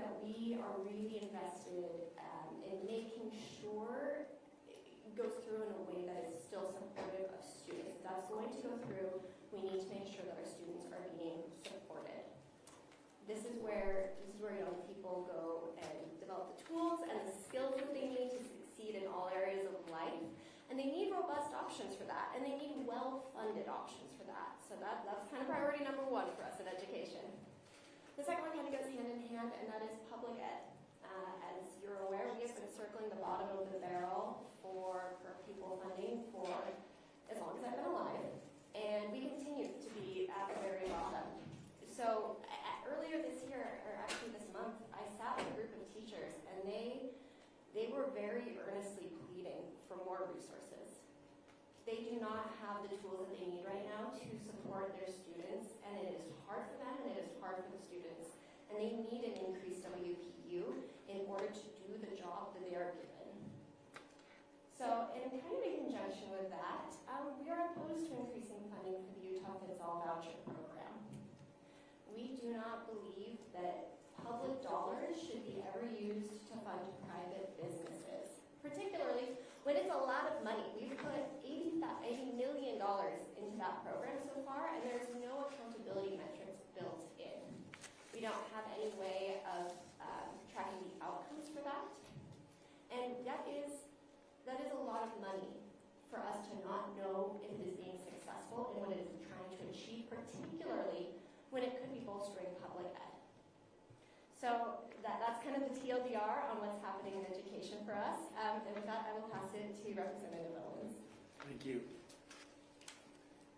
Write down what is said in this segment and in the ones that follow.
that we are really invested in making sure it goes through in a way that is still supportive of students. If that's going to go through, we need to make sure that our students are being supported. This is where young people go and develop the tools and the skills that they need to succeed in all areas of life. And they need robust options for that, and they need well-funded options for that. So that's kind of priority number one for us in education. The second one kind of goes hand in hand, and that is public ed. As you're aware, we have been circling the bottom of the barrel for people funding for as long as I've been alive, and we continue to be at the very bottom. So earlier this year, or actually this month, I sat with a group of teachers, and they were very earnestly pleading for more resources. They do not have the tools that they need right now to support their students, and it is hard for them and it is hard for the students. And they need an increased WPU in order to do the job that they are given. So in kind of in conjunction with that, we are opposed to increasing funding for the Utah Fits All voucher program. We do not believe that public dollars should be ever used to fund private businesses, particularly when it's a lot of money. We've put $80 million into that program so far, and there's no accountability metrics built in. We don't have any way of tracking the outcomes for that, and that is a lot of money for us to not know if it is being successful in what it is trying to achieve, particularly when it could be bolstering public ed. So that's kind of the TLDR on what's happening in education for us. And with that, I will pass it to Representative Owens. Thank you.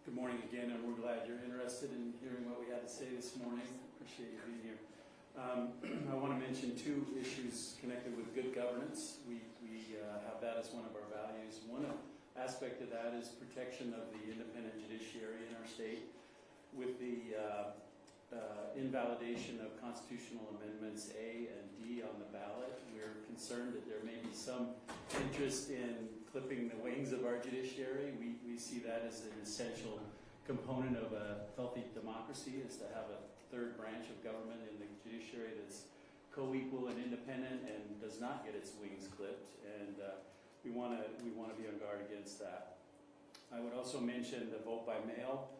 Good morning again, and we're glad you're interested in hearing what we had to say this morning. Appreciate you being here. I want to mention two issues connected with good governance. We have that as one of our values. One aspect of that is protection of the independent judiciary in our state. With the invalidation of constitutional amendments A and D on the ballot, we're concerned that there may be some interest in clipping the wings of our judiciary. We see that as an essential component of a healthy democracy, is to have a third branch of government in the judiciary that's co-equal and independent and does not get its wings clipped, and we want to be on guard against that. I would also mention the vote by mail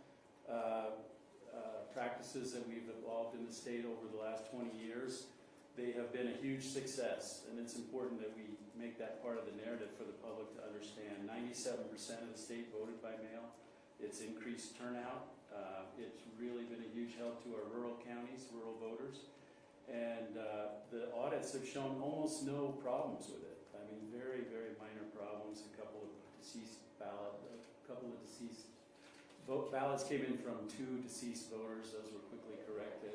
practices that we've evolved in the state over the last 20 years. They have been a huge success, and it's important that we make that part of the narrative for the public to understand. 97% of the state voted by mail. It's increased turnout. It's really been a huge help to our rural counties, rural voters, and the audits have shown almost no problems with it. I mean, very, very minor problems. A couple of deceased ballots came in from 2 deceased voters. Those were quickly corrected.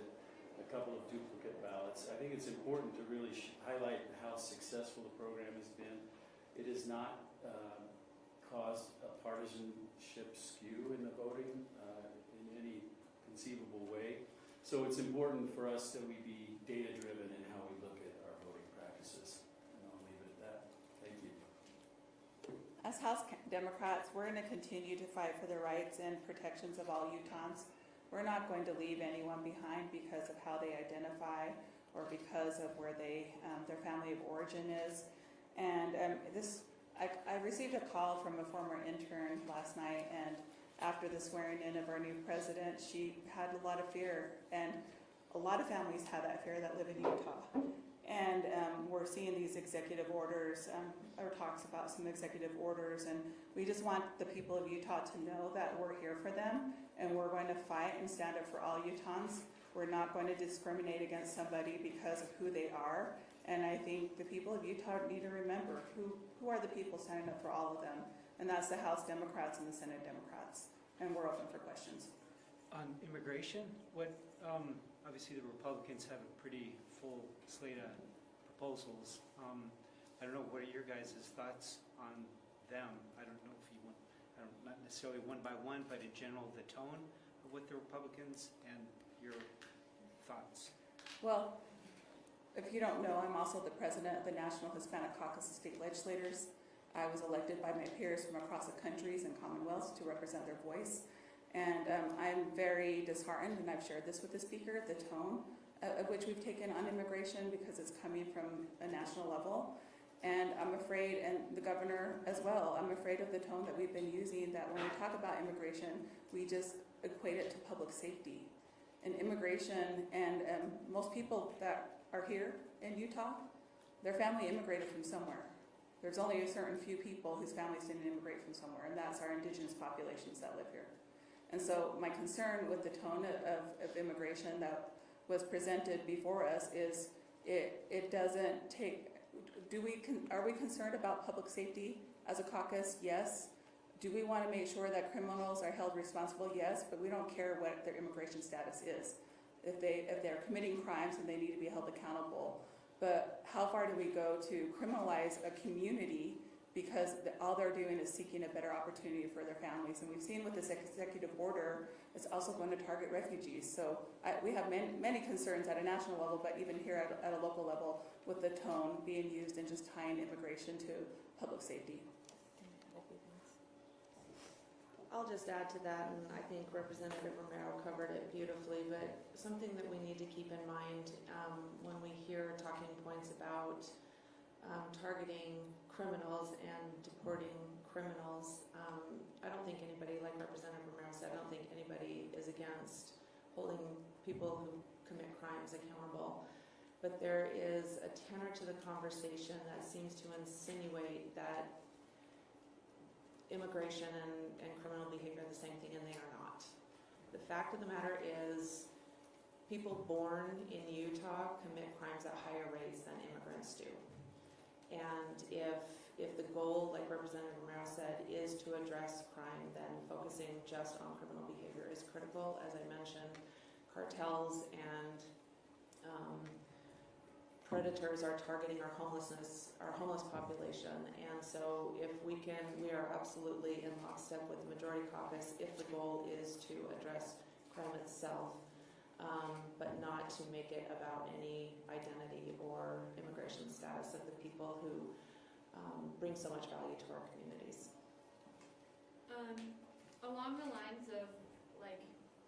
A couple of duplicate ballots. I think it's important to really highlight how successful the program has been. It has not caused a partisanship skew in the voting in any conceivable way. So it's important for us that we be data-driven in how we look at our voting practices. And I'll leave it at that. Thank you. As House Democrats, we're going to continue to fight for the rights and protections of all Utahns. We're not going to leave anyone behind because of how they identify or because of where their family of origin is. And I received a call from a former intern last night, and after the swearing in of our new president, she had a lot of fear, and a lot of families have that fear that live in Utah. And we're seeing these executive orders, or talks about some executive orders, and we just want the people of Utah to know that we're here for them, and we're going to fight and stand up for all Utahns. We're not going to discriminate against somebody because of who they are, and I think the people of Utah need to remember who are the people standing up for all of them, and that's the House Democrats and the Senate Democrats, and we're open for questions. On immigration, obviously the Republicans have a pretty full slate of proposals. I don't know, what are your guys' thoughts on them? I don't know if you want, not necessarily one by one, but in general, the tone of what the Republicans and your thoughts. Well, if you don't know, I'm also the president of the National Hispanic Caucus of State Legislators. I was elected by my peers from across the countries and commonwealths to represent their voice. And I'm very disheartened, and I've shared this with the speaker, the tone of which we've taken on immigration, because it's coming from a national level. And I'm afraid, and the governor as well, I'm afraid of the tone that we've been using, that when we talk about immigration, we just equate it to public safety. And immigration, and most people that are here in Utah, their family immigrated from somewhere. There's only a certain few people whose families didn't immigrate from somewhere, and that's our indigenous populations that live here. And so my concern with the tone of immigration that was presented before us is it doesn't take, are we concerned about public safety as a caucus? Yes. Do we want to make sure that criminals are held responsible? Yes, but we don't care what their immigration status is. If they're committing crimes, then they need to be held accountable. But how far do we go to criminalize a community because all they're doing is seeking a better opportunity for their families? And we've seen with this executive order, it's also going to target refugees. So we have many concerns at a national level, but even here at a local level, with the tone being used and just tying immigration to public safety. I'll just add to that, and I think Representative Romero covered it beautifully, but something that we need to keep in mind when we hear talking points about targeting criminals and deporting criminals, I don't think anybody, like Representative Romero said, I don't think anybody is against holding people who commit crimes accountable. But there is a tenor to the conversation that seems to insinuate that immigration and criminal behavior are the same thing, and they are not. The fact of the matter is, people born in Utah commit crimes at higher rates than immigrants do. And if the goal, like Representative Romero said, is to address crime, then focusing just on criminal behavior is critical. As I mentioned, cartels and predators are targeting our homeless population, and so if we are absolutely in lockstep with the majority caucus if the goal is to address crime itself, but not to make it about any identity or immigration status of the people who bring so much value to our communities. Along the lines of like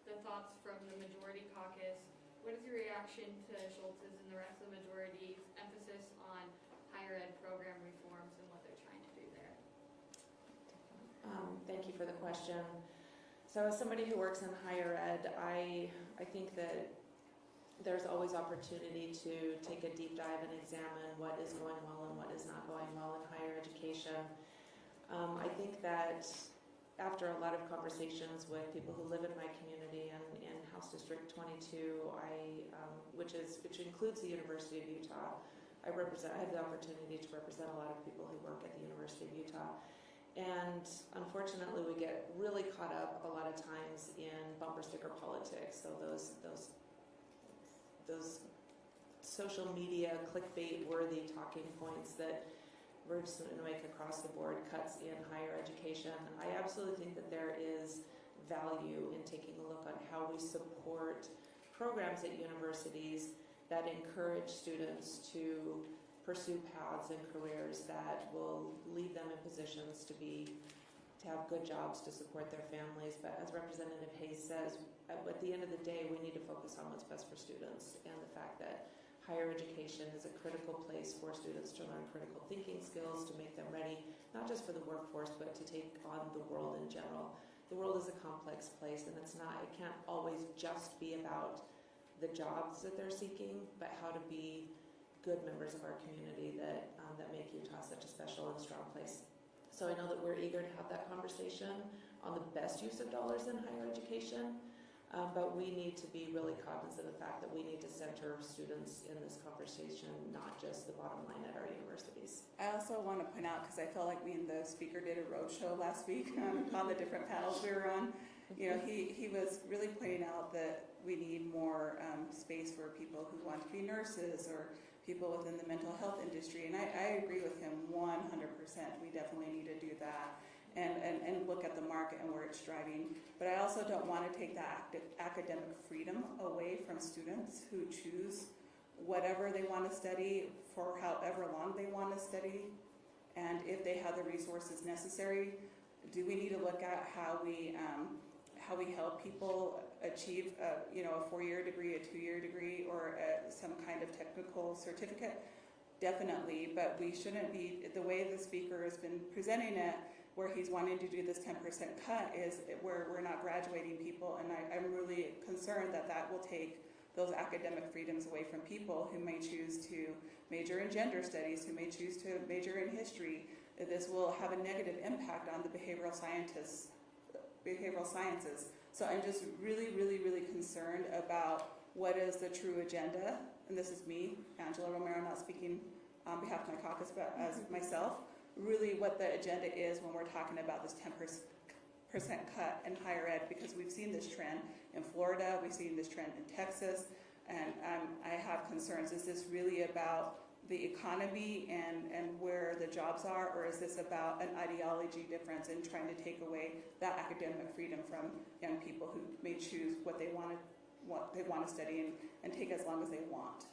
the thoughts from the majority caucus, what is your reaction to Schultz's and the rest of the majority's emphasis on higher ed program reforms and what they're trying to do there? Thank you for the question. So as somebody who works in higher ed, I think that there's always opportunity to take a deep dive and examine what is going well and what is not going well in higher education. I think that after a lot of conversations with people who live in my community and in House District 22, which includes the University of Utah, I have the opportunity to represent a lot of people who work at the University of Utah. And unfortunately, we get really caught up a lot of times in bumper sticker politics. So those social media clickbait-worthy talking points that we're just going to make across the board cuts in higher education. I absolutely think that there is value in taking a look on how we support programs at universities that encourage students to pursue paths and careers that will lead them in positions to have good jobs to support their families. But as Representative Hayes says, at the end of the day, we need to focus on what's best for students, and the fact that higher education is a critical place for students to learn critical thinking skills, to make them ready, not just for the workforce, but to take on the world in general. The world is a complex place, and it can't always just be about the jobs that they're seeking, but how to be good members of our community that make Utah such a special and strong place. So I know that we're eager to have that conversation on the best use of dollars in higher education. But we need to be really cognizant of the fact that we need to center students in this conversation, not just the bottom line at our universities. I also want to point out, because I felt like me and the speaker did a roadshow last week on the different panels we were on. You know, he was really pointing out that we need more space for people who want to be nurses or people within the mental health industry. And I agree with him 100%. We definitely need to do that. And look at the market and where it's driving. But I also don't want to take that academic freedom away from students who choose whatever they want to study for however long they want to study. And if they have the resources necessary, do we need to look at how how we help people achieve a 4-year degree, a 2-year degree, or some kind of technical certificate, definitely, but we shouldn't be, the way the speaker has been presenting it, where he's wanting to do this 10% cut is where we're not graduating people, and I'm really concerned that that will take those academic freedoms away from people who may choose to major in gender studies, who may choose to major in history. This will have a negative impact on the behavioral sciences. So I'm just really, really, really concerned about what is the true agenda, and this is me, Angela Romero, not speaking on behalf of my caucus, but as myself, really what the agenda is when we're talking about this 10% cut in higher ed, because we've seen this trend in Florida, we've seen this trend in Texas, and I have concerns. Is this really about the economy and where the jobs are, or is this about an ideology difference in trying to take away that academic freedom from young people who may choose what they want to study and take as long as they want?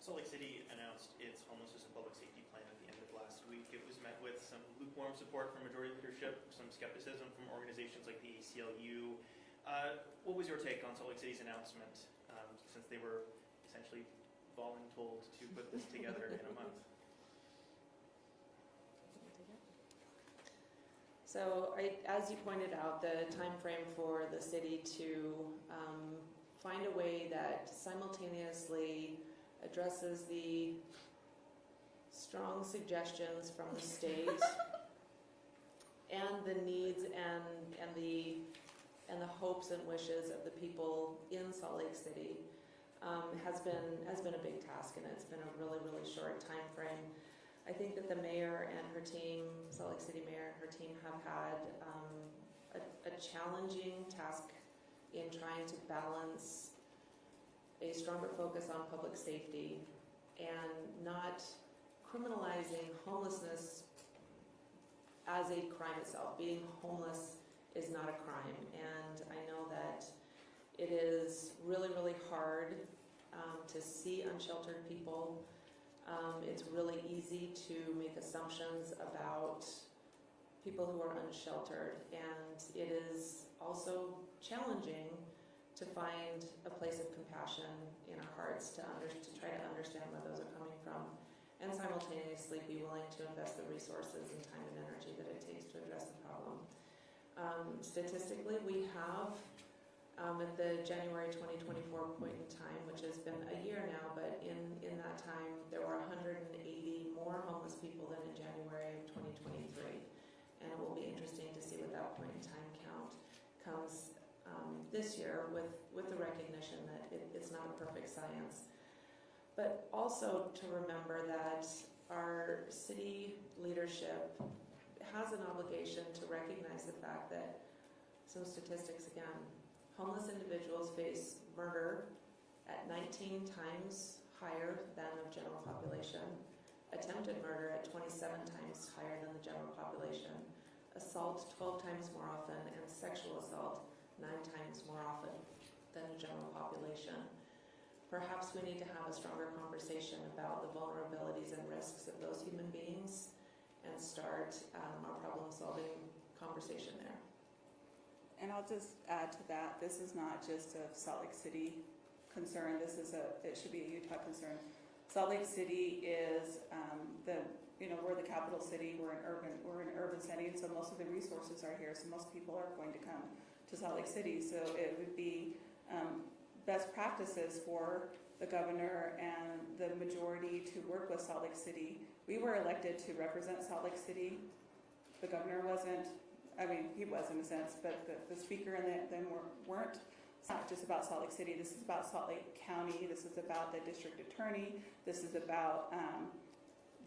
Salt Lake City announced its homelessness and public safety plan at the end of last week. It was met with some lukewarm support from majority leadership, some skepticism from organizations like the ACLU. What was your take on Salt Lake City's announcement, since they were essentially voluntold to put this together in a month? So, as you pointed out, the time frame for the city to find a way that simultaneously addresses the strong suggestions from the state and the needs and the hopes and wishes of the people in Salt Lake City has been a big task, and it's been a really, really short time frame. I think that the mayor and her team, Salt Lake City mayor and her team, have had a challenging task in trying to balance a stronger focus on public safety and not criminalizing homelessness as a crime itself. Being homeless is not a crime, and I know that it is really, really hard to see unsheltered people. It's really easy to make assumptions about people who are unsheltered, and it is also challenging to find a place of compassion in our hearts to try to understand where those are coming from, and simultaneously be willing to invest the resources and time and energy that it takes to address the problem. Statistically, we have at the January 2024 point in time, which has been a year now, but in that time there were 180 more homeless people than in January of 2023, and it will be interesting to see what that point in time count comes this year with the recognition that it's not a perfect science, but also to remember that our city leadership has an obligation to recognize the fact that some statistics again. Homeless individuals face murder at 19 times higher than the general population, attempted murder at 27 times higher than the general population, assault 12 times more often, and sexual assault 9 times more often than the general population. Perhaps we need to have a stronger conversation about the vulnerabilities and risks of those human beings and start our problem-solving conversation there. And I'll just add to that, this is not just a Salt Lake City concern, it should be a Utah concern. Salt Lake City is we're the capital city, we're an urban setting, so most of the resources are here, so most people are going to come to Salt Lake City. So it would be best practices for the governor and the majority to work with Salt Lake City. We were elected to represent Salt Lake City. The governor wasn't. I mean, he was in a sense, but the speaker and them weren't. It's not just about Salt Lake City. This is about Salt Lake County. This is about the district attorney. This is about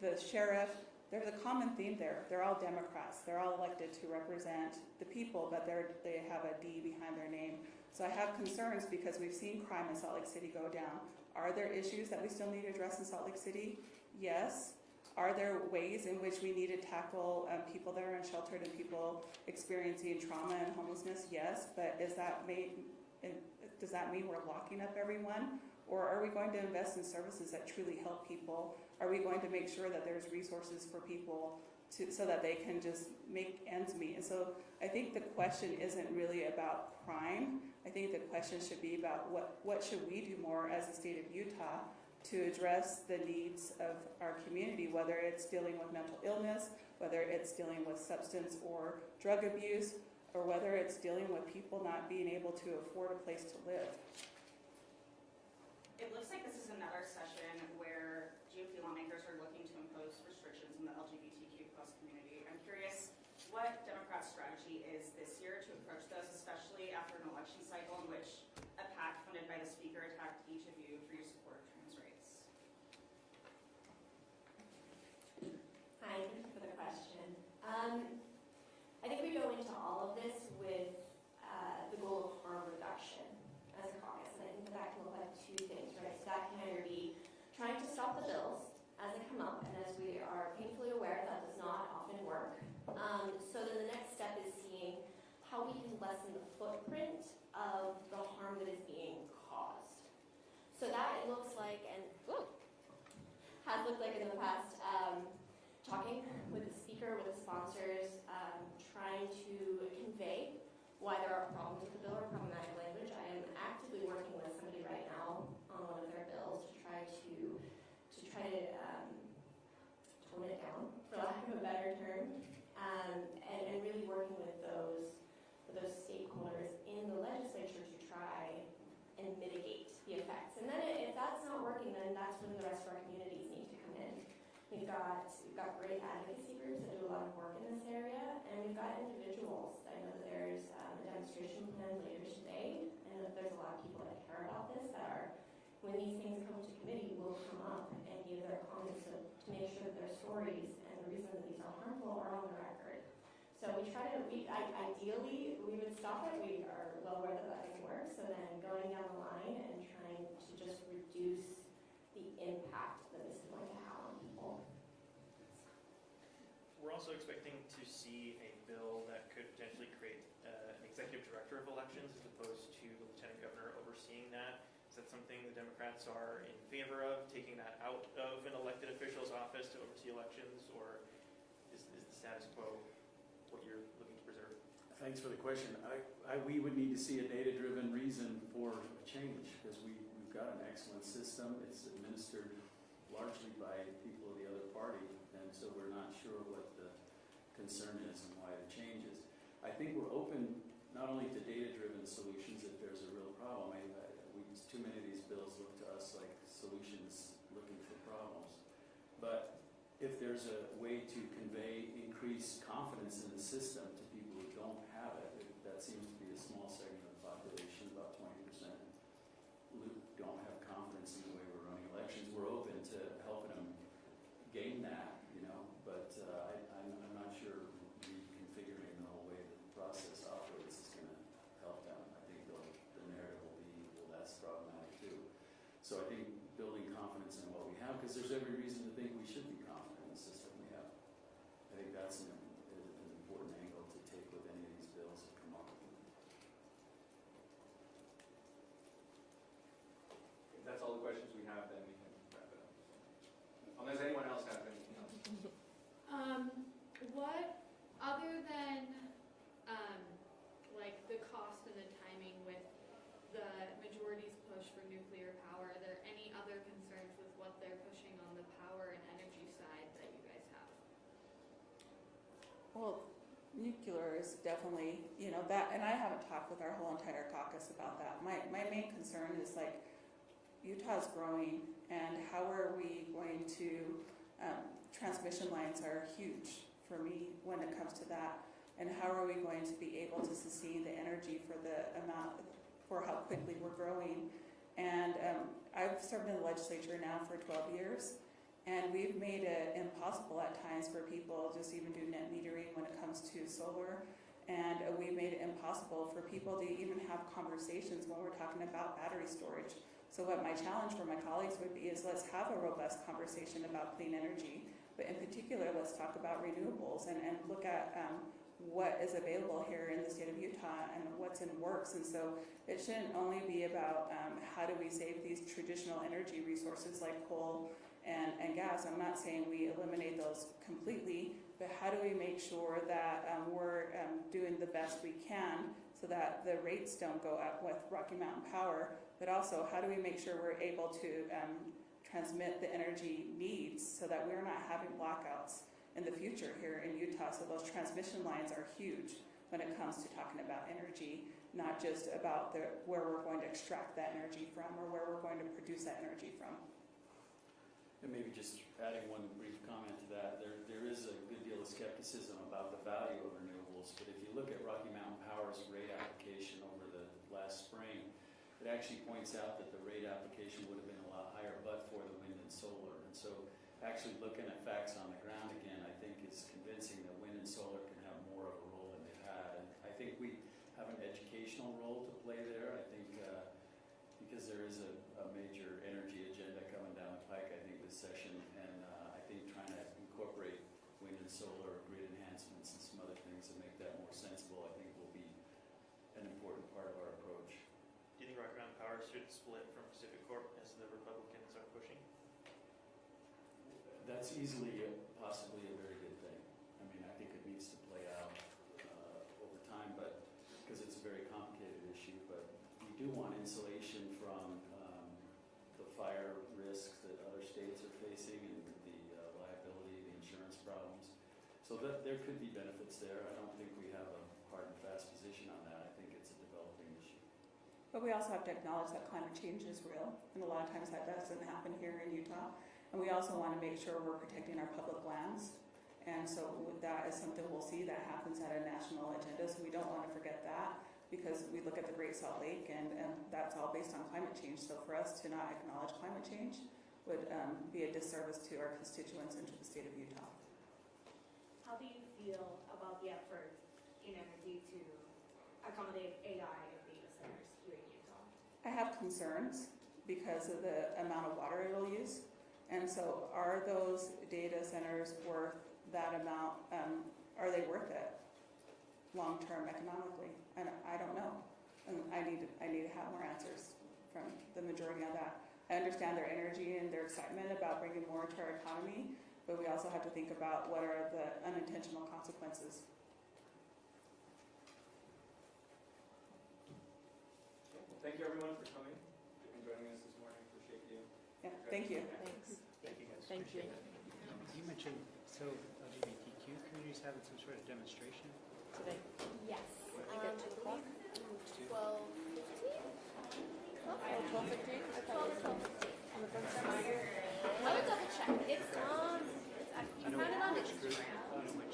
the sheriff. There's a common theme there. They're all Democrats. They're all elected to represent the people, but they have a D behind their name. So I have concerns because we've seen crime in Salt Lake City go down. Are there issues that we still need to address in Salt Lake City? Yes. Are there ways in which we need to tackle people that are unsheltered and people experiencing trauma and homelessness? Yes, but does that mean we're locking up everyone? Or are we going to invest in services that truly help people? Are we going to make sure that there's resources for people so that they can just make ends meet. And so I think the question isn't really about crime. I think the question should be about what should we do more as the state of Utah to address the needs of our community, whether it's dealing with mental illness, whether it's dealing with substance or drug abuse, or whether it's dealing with people not being able to afford a place to live. It looks like this is another session where GOP lawmakers are looking to impose restrictions on the LGBTQ plus community. I'm curious what Democrats' strategy is this year to approach those, especially after an election cycle in which a PAC funded by the speaker attacked each of you for your support of trans rights. Hi, thank you for the question. I think we go into all of this with the goal of harm reduction as a caucus, and I think that can look like two things, right? So that can either be trying to stop the bills as they come up, and as we are painfully aware, that does not often work. So then the next step is seeing how we can lessen the footprint of the harm that is being caused. So that it looks like, and has looked like in the past, talking with the speaker, with the sponsors, trying to convey why there are problems with the bill or problematic language. I am actively working with somebody right now on one of their bills to try to tone it down, for lack of a better term, and really working with those stakeholders in the legislature to try and mitigate the effects. And then if that's not working, then that's when the rest of our communities need to come in. We've got great advocacy groups that do a lot of work in this area, and we've got individuals. I know that there's a demonstration plan later today. I know that there's a lot of people that care about this that are, when these things come to committee, will come up and give their comments to make sure that their stories and the reason that these are harmful are on the record. So ideally, we would stop it. We are well aware that that doesn't work. So then going down the line and trying to just reduce the impact that this is going to have on people. We're also expecting to see a bill that could potentially create an executive director of elections as opposed to the lieutenant governor overseeing that. Is that something the Democrats are in favor of, taking that out of an elected official's office to oversee elections, or is the status quo what you're looking to preserve? Thanks for the question. We would need to see a data-driven reason for a change, because we've got an excellent system. It's administered largely by people of the other party, and so we're not sure what the concern is and why the change is. I think we're open not only to data-driven solutions if there's a real problem. Too many of these bills look to us like solutions looking for problems. But if there's a way to convey increased confidence in the system to people who don't have it, that seems to be a small segment of the population, about 20% who don't have confidence in the way we're running elections. We're open to helping them gain that, but I'm not sure reconfiguring the whole way the process operates is going to help them. I think the narrative will be, well, that's problematic too. So I think building confidence in what we have, because there's every reason to think we should be confident in the system we have. I think that's an important angle to take with any of these bills that come up. If that's all the questions we have, then we can wrap it up. Unless anyone else has anything else. What, other than, like the cost and the timing with the majority's push for nuclear power, are there any other concerns with what they're pushing on the power and energy side that you guys have? Well, nuclear is definitely, that, and I haven't talked with our whole entire caucus about that. My main concern is like, Utah's growing, and how are we going to, transmission lines are huge for me when it comes to that. And how are we going to be able to sustain the energy for for how quickly we're growing? And I've served in the legislature now for 12 years, and we've made it impossible at times for people just even do net metering when it comes to solar. And we made it impossible for people to even have conversations when we're talking about battery storage. So what my challenge for my colleagues would be is let's have a robust conversation about clean energy, but in particular, let's talk about renewables and look at what is available here in the state of Utah and what's in works. And so it shouldn't only be about how do we save these traditional energy resources like coal and gas. I'm not saying we eliminate those completely, but how do we make sure that we're doing the best we can so that the rates don't go up with Rocky Mountain Power, but also how do we make sure we're able to transmit the energy needs so that we're not having blackouts in the future here in Utah. So those transmission lines are huge when it comes to talking about energy, not just about where we're going to extract that energy from or where we're going to produce that energy from. And maybe just adding one brief comment to that, there is a good deal of skepticism about the value of renewables, but if you look at Rocky Mountain Power's rate application over the last spring, it actually points out that the rate application would have been a lot higher but for the wind and solar. And so actually looking at facts on the ground again, I think is convincing that wind and solar can have more of a role than they've had. And I think we have an educational role to play there. I think because there is a major energy agenda coming down the pike, I think, this session, and I think trying to incorporate wind and solar, grid enhancements, and some other things that make that more sensible, I think will be an important part of our approach. Do you think Rocky Mountain Power should split from Pacific Corp as the Republicans are pushing? That's easily possibly a very good thing. I mean, I think it needs to play out over time, but because it's a very complicated issue, but we do want insulation from the fire risks that other states are facing and the liability, the insurance problems. So that there could be benefits there. I don't think we have a hard and fast position on that. I think it's a developing issue. But we also have to acknowledge that climate change is real, and a lot of times that doesn't happen here in Utah. And we also want to make sure we're protecting our public lands. And so that is something we'll see that happens at a national agenda, so we don't want to forget that, because we look at the Great Salt Lake and that's all based on climate change. So for us to not acknowledge climate change would be a disservice to our constituents and to the state of Utah. How do you feel about the effort in energy to accommodate AI and data centers here in Utah? I have concerns because of the amount of water it'll use. And so are those data centers worth that amount? Are they worth it long-term economically? And I don't know. And I need to have more answers from the majority on that. I understand their energy and their excitement about bringing more to our economy, but we also have to think about what are the unintentional consequences. Well, thank you everyone for coming and joining us this morning. Appreciate you. Yeah, thank you. Thanks. Thank you guys. Thank you. You mentioned, so LGBTQ communities having some sort of demonstration? Today. Yes. I think at 2 o'clock? 12:15? 12:15? I thought it was 12:15. On the front side. I would double check. It's I found it on Instagram.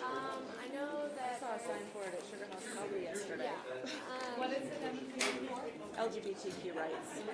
I know I that. saw a sign for it at Sugar House Coffee yesterday. Yeah. What is the demonstration for? LGBTQ rights.